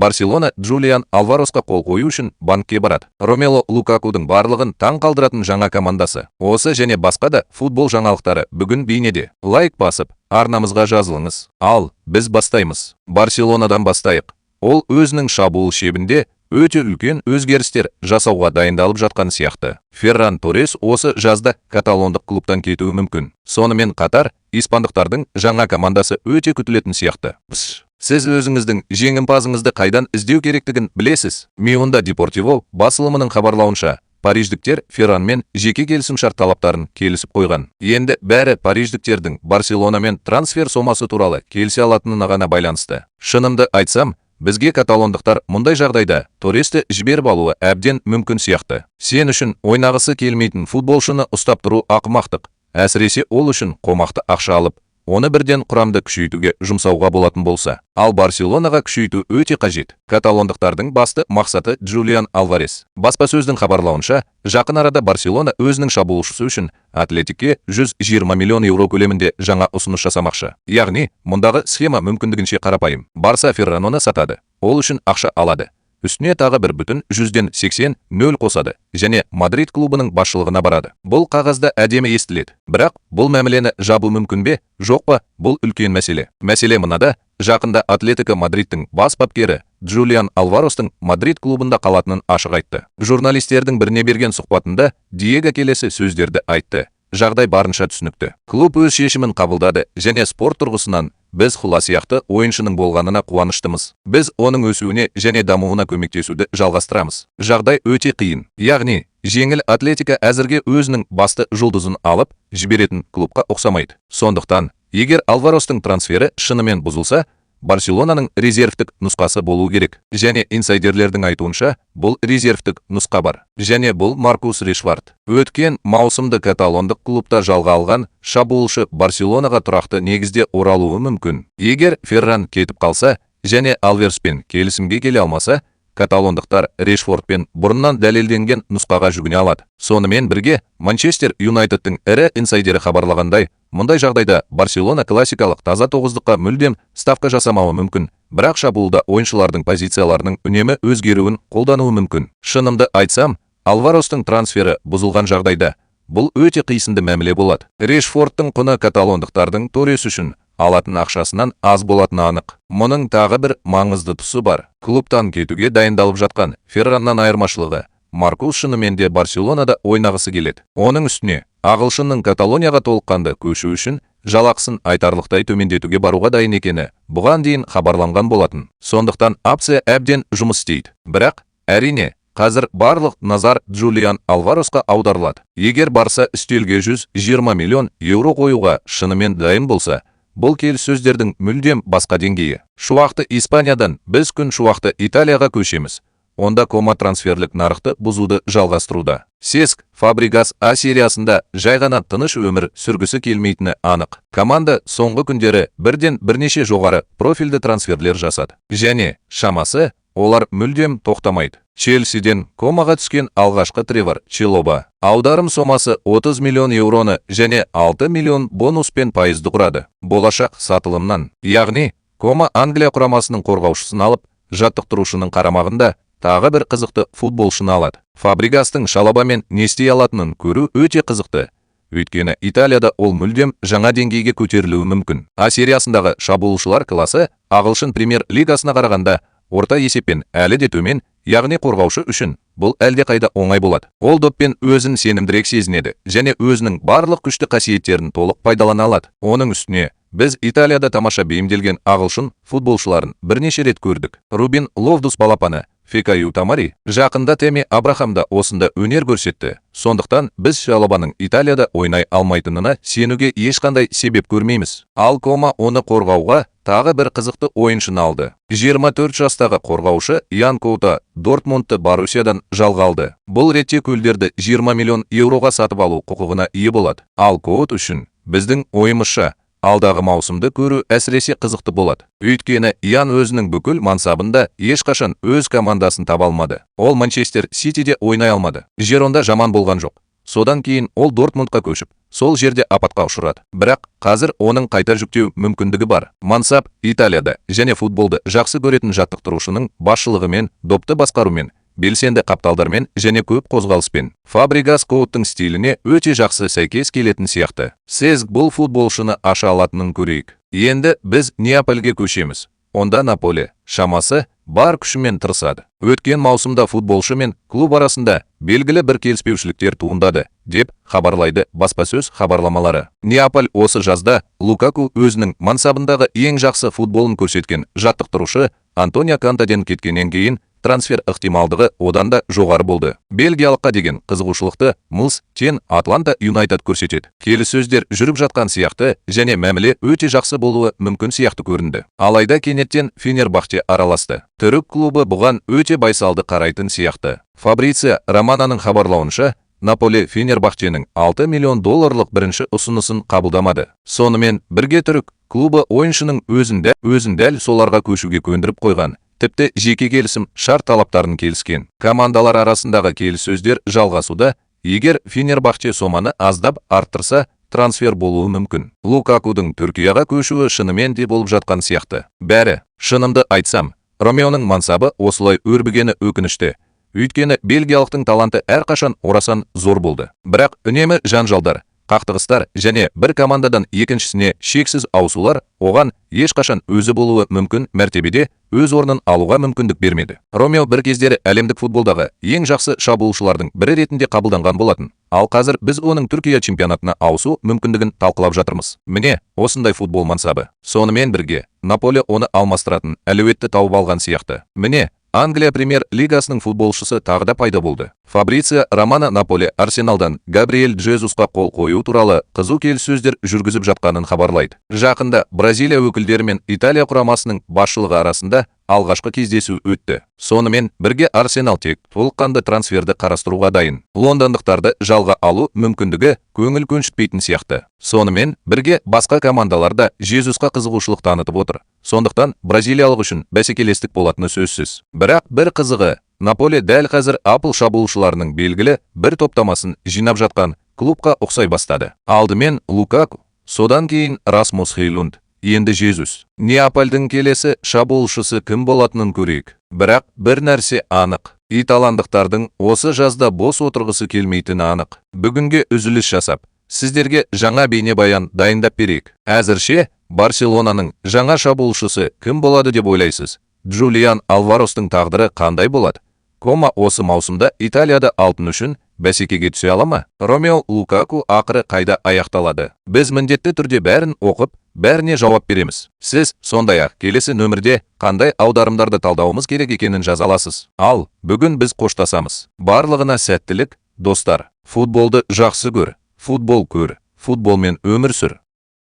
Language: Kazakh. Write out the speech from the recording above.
Барселона Джулиан Алваресқа қол қою үшін банкке барады. Ромело Лукакудың барлығын таң қалдыратын жаңа командасы. Осы және басқа да футбол жаңалықтары бүгін бейнеде. Лайк басып, арнамызға жазылыңыз. Ал, біз бастаймыз. Барселонадан бастайық. Ол өзінің шабуыл шебінде өте үлкен өзгерістер жасауға дайындалып жатқан сияқты. Ферран Торрес осы жазда каталондық клубтан кетуі мүмкін. Сонымен қатар, испандықтардың жаңа командасы өте күтілетін сияқты. Сіз өзіңіздің жеңімпазыңызды қайдан іздеу керектігін білесіз. Мионда Депортиво басылымының хабарлауынша, париждіктер Ферранмен жеке келісімшарт талаптарын келісіп қойған. Енді бәрі париждіктердің Барселонамен трансфер сомасы туралы келісе алатынына ғана байланысты. Шынымды айтсам, бізге каталондықтар мұндай жағдайда Торресті жіберіп алуы әбден мүмкін сияқты. Сен үшін ойнағысы келмейтін футболшыны ұстап тұру ақымақтық. Әсіресе ол үшін қомақты ақша алып, оны бірден құрамды күшейтуге жұмсауға болатын болса. Ал Барселонаға күшейту өте қажет. Каталондықтардың басты мақсаты Джулиан Алварес. Баспасөздің хабарлауынша, жақын арада Барселона өзінің шабуылшысы үшін Атлетикке 120 миллион еуро көлемінде жаңа ұсыныс жасамақшы. Яғни, мұндағы схема мүмкіндігінше қарапайым. Барса Ферраноны сатады. Ол үшін ақша алады. Үстіне тағы 1,80 қосады және Мадрид клубының басшылығына барады. Бұл қағазда әдемі естіледі. Бірақ бұл мәмілені жабу мүмкін бе, жоқ па, бұл үлкен мәселе. Мәселе мынада, жақында Атлетико Мадридтің бас бапкері Джулиан Алварестің Мадрид клубында қалатынын ашық айтты. Журналистердің біріне берген сұхбатында Диего келесі сөздерді айтты. Жағдай барынша түсінікті. Клуб өз шешімін қабылдады және спорт тұрғысынан біз Хула сияқты ойыншының болғанына қуаныштымыз. Біз оның өсуіне және дамуына көмектесуді жалғастырамыз. Жағдай өте қиын. Яғни, жеңіл Атлетико әзірге өзінің басты жұлдызын алып, жіберетін клубқа ұқсамайды. Сондықтан, егер Алварестің трансфері шынымен бұзылса, Барселонаның резервтік нұсқасы болу керек. Және инсайдерлердің айтуынша, бұл резервтік нұсқа бар. Және бұл Маркус Решфорд. Өткен маусымды каталондық клубта жалға алған шабуылшы Барселонаға тұрақты негізде оралуы мүмкін. Егер Ферран кетіп қалса және Алвареспен келісімге келе алмаса, каталондықтар Решфордпен бұрыннан дәлелденген нұсқаға жүгіне алады. Сонымен бірге, Манчестер Юнайтедтің ірі инсайдері хабарлағандай, мұндай жағдайда Барселона классикалық таза тоғыздыққа мүлдем ставка жасамауы мүмкін, бірақ шабуылда ойыншылардың позицияларының үнемі өзгеруін қолдануы мүмкін. Шынымды айтсам, Алварестің трансфері бұзылған жағдайда бұл өте қисынды мәміле болады. Решфордтың құны каталондықтардың Торрес үшін алатын ақшасынан аз болатыны анық. Мұның тағы бір маңызды тұсы бар. Клубтан кетуге дайындалып жатқан Ферраннан айырмашылығы. Маркус шынымен де Барселонада ойнағысы келеді. Оның үстіне, ағылшынның Каталонияға толыққанды көшу үшін жалақысын айтарлықтай төмендетуге баруға дайын екені бұған дейін хабарланған болатын. Сондықтан опция әбден жұмыс істейді. Бірақ, әрине, қазір барлық назар Джулиан Алваресқа аударылады. Егер Барса үстелге 120 миллион еуро қоюға шынымен дайын болса, бұл келіссөздердің мүлдем басқа деңгейі. Шуақты Испаниядан біз күн шуақты Италияға көшеміз. Онда Кома трансферлік нарықты бұзуды жалғастыруда. Сеск Фабригас А сериясында жай ғана тыныш өмір сүргісі келмейтіні анық. Команда соңғы күндері бірден бірнеше жоғары профильді трансферлер жасады. Және шамасы олар мүлдем тоқтамайды. Челсиден Комаға түскен алғашқы Тревор Чалоба. Аударым сомасы 30 миллион еуроны және 6 миллион бонуспен пайызды құрады. Болашақ сатылымнан. Яғни, Кома Англия құрамасының қорғаушысын алып, жаттықтырушының қарамағында тағы бір қызықты футболшыны алады. Фабригастың Шалобамен не істей алатынын көру өте қызықты. Өйткені Италияда ол мүлдем жаңа деңгейге көтерілуі мүмкін. А сериясындағы шабуылшылар класы ағылшын премьер лигасына қарағанда орта есеппен әлі де төмен, яғни қорғаушы үшін бұл әлде қайда оңай болады. Ол доппен өзін сенімдірек сезінеді және өзінің барлық күшті қасиеттерін толық пайдалана алады. Оның үстіне, біз Италияда тамаша бейімделген ағылшын футболшыларын бірнеше рет көрдік. Рубин Ловдус балапаны Фикаю Тамари жақында Теми Абрахамда осында өнер көрсетті. Сондықтан біз Шалобаның Италияда ойнай алмайтынына сенуге ешқандай себеп көрмейміз. Ал Кома оны қорғауға тағы бір қызықты ойыншыны алды. 24 жастағы қорғаушы Ян Коута Дортмундты Боруссиядан жалға алды. Бұл ретте көлдерді 20 миллион еуроға сатып алу құқығына ие болады. Ал Коут үшін біздің ойымызша алдағы маусымды көру әсіресе қызықты болады. Өйткені Ян өзінің бүкіл мансабында ешқашан өз командасын таба алмады. Ол Манчестер Ситиде ойнай алмады. Жеронда жаман болған жоқ. Содан кейін ол Дортмундқа көшіп, сол жерде апатқа ұшырады. Бірақ қазір оның қайта жүктеу мүмкіндігі бар. Мансап Италияда және футболды жақсы көретін жаттықтырушының басшылығымен, допты басқарумен, белсенді қапталдармен және көп қозғалыспен. Фабригас Коуттың стиліне өте жақсы сәйкес келетін сияқты. Сіз бұл футболшыны аша алатынын көрейік. Енді біз Неапольге көшеміз. Онда Наполе шамасы бар күшімен тырысады. Өткен маусымда футболшы мен клуб арасында белгілі бір келіспеушіліктер туындады, деп хабарлайды баспасөз хабарламалары. Неаполь осы жазда Лукаку өзінің мансабындағы ең жақсы футболын көрсеткен жаттықтырушы Антонио Контеден кеткеннен кейін трансфер ықтималдығы одан да жоғары болды. Бельгиялыққа деген қызығушылықты Мылс Тен Атланта Юнайтед көрсетеді. Келіссөздер жүріп жатқан сияқты және мәміле өте жақсы болуы мүмкін сияқты көрінді. Алайда кенеттен Фенербахче араласты. Түрік клубы бұған өте байсалды қарайтын сияқты. Фабрицио Романоның хабарлауынша, Наполе Фенербахченің 6 миллион долларлық бірінші ұсынысын қабылдамады. Сонымен бірге түрік клубы ойыншының өзін дәл соларға көшуге көндіріп қойған. Тіпті жеке келісім шарт талаптарын келіскен. Командалар арасындағы келіссөздер жалғасуда, егер Фенербахче соманы аздап арттырса, трансфер болуы мүмкін. Лукакудың Түркияға көшуі шынымен де болып жатқан сияқты. Бәрі, шынымды айтсам, Ромеоның мансабы осылай өрбігені өкінішті. Өйткені бельгиялықтың таланты әрқашан орасан зор болды. Бірақ үнемі жанжалдар, қақтығыстар және бір командадан екіншісіне шексіз ауысулар оған ешқашан өзі болуы мүмкін мәртебеде өз орнын алуға мүмкіндік бермеді. Ромео бір кездері әлемдік футболдағы ең жақсы шабуылшылардың бірі ретінде қабылданған болатын. Ал қазір біз оның Түркия чемпионатына ауысу мүмкіндігін талқылап жатырмыз. Міне, осындай футбол мансабы. Сонымен бірге, Наполе оны алмастыратын әлеуетті тауып алған сияқты. Міне, Англия премьер-лигасының футболшысы тағы да пайда болды. Фабрицио Романо Наполе Арсеналдан Габриэль Жезусқа қол қою туралы қызу келіссөздер жүргізіп жатқанын хабарлайды. Жақында Бразилия өкілдері мен Италия құрамасының басшылығы арасында алғашқы кездесу өтті. Сонымен бірге Арсенал тек толыққанды трансферді қарастыруға дайын. Лондондықтарды жалға алу мүмкіндігі көңіл көншітпейтін сияқты. Сонымен бірге басқа командалар да Жезусқа қызығушылық танытып отыр. Сондықтан бразилиялық үшін бәсекелестік болатыны сөзсіз. Бірақ бір қызығы, Наполе дәл қазір апыл шабуылшыларының белгілі бір топтамасын жинап жатқан клубқа ұқсай бастады. Алдымен Лукаку, содан кейін Расмус Хейлунд, енді Жезус. Неапольдің келесі шабуылшысы кім болатынын көрейік. Бірақ бір нәрсе анық. Италандықтардың осы жазда бос отырғысы келмейтіні анық. Бүгінге үзіліс жасап, сіздерге жаңа бейнебаян дайындап берейік. Әзірше Барселонаның жаңа шабуылшысы кім болады деп ойлайсыз? Джулиан Алваростың тағдыры қандай болады? Кома осы маусымда Италияда алтын үшін бәсекеге түсе ала ма? Ромео Лукаку ақыры қайда аяқталады? Біз міндетті түрде бәрін оқып, бәріне жауап береміз. Сіз сондай-ақ келесі нөмірде қандай аударымдарды талдауымыз керек екенін жаза аласыз. Ал бүгін біз қоштасамыз. Барлығына сәттілік, достар. Футболды жақсы көр, футбол көр, футболмен өмір сүр.